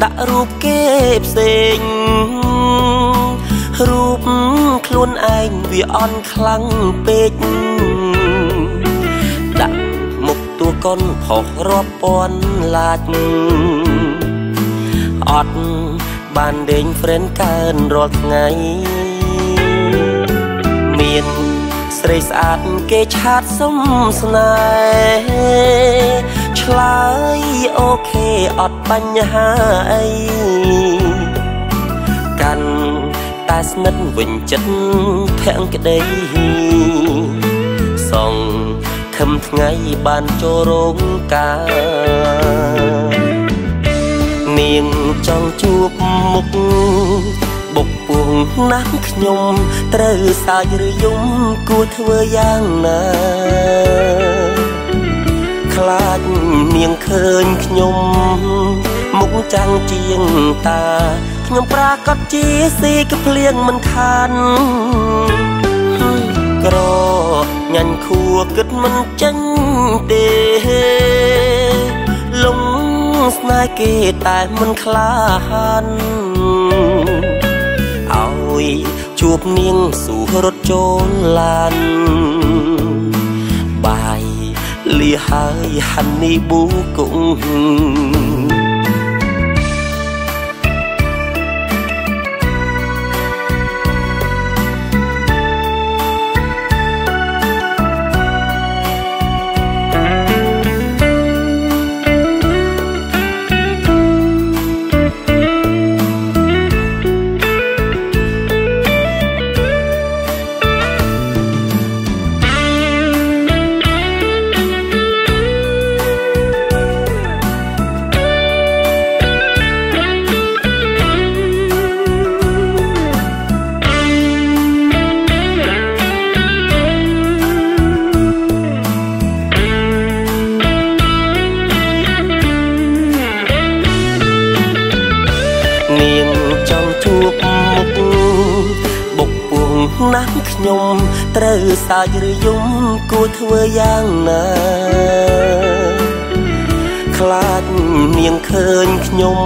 ដាក់រូបគេផ្សេងរូបខ្លួនឯងវាអន់ខ្លាំងពេកដាក់មុខតួកូនផុសរាប់ពាន់ឡាចអត់បានដេញ friend កើនរាល់ថ្ងៃមានស្រីស្អាតគេឆាតសុំស្នេហ៍ឆ្លើយអូខេអត់បញ្ហាអីកាន់តែស្និទ្ធវិញចិត្តភក្តីសងខំថ្ងៃបានចូលរោងការនាងចង់ជួបមុខបុកពួងណាស់ខ្ញុំត្រូវសើចឬយំគួរធ្វើយ៉ាងណាខ្លាចនាងឃើញខ្ញុំមុខចាំងជាងតាខ្ញុំប្រាកដជាស៊ីកភ្លៀងមិនខានក្រញ៉ាញ់ខួរគិតមិនចេញទេលងស្នេហ៍គេតែមិនក្លាហានឲ្យជួបនាងសុរត់ចូលឡានបាយលាហើយហានីប៊ូគង់ណាស់ខ្ញុំត្រូវសើចឬយំគួរធ្វើយ៉ាងណាខ្លាចនាងឃើញខ្ញុំ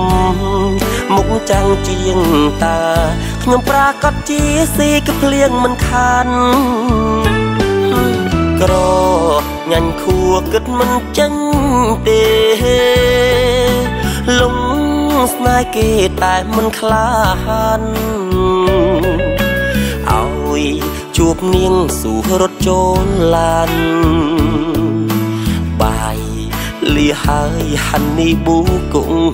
មុខចាំងជាងតាខ្ញុំប្រាកដជាស៊ីកភ្លៀងមិនខានក្រញ៉ាញ់ខួរគិតមិនចេញទេលងស្នេហ៍គេតែមិនក្លាហានឲ្យជួបនាងសុរត់ចូលឡានបាយលាហើយហានីប៊ូគង់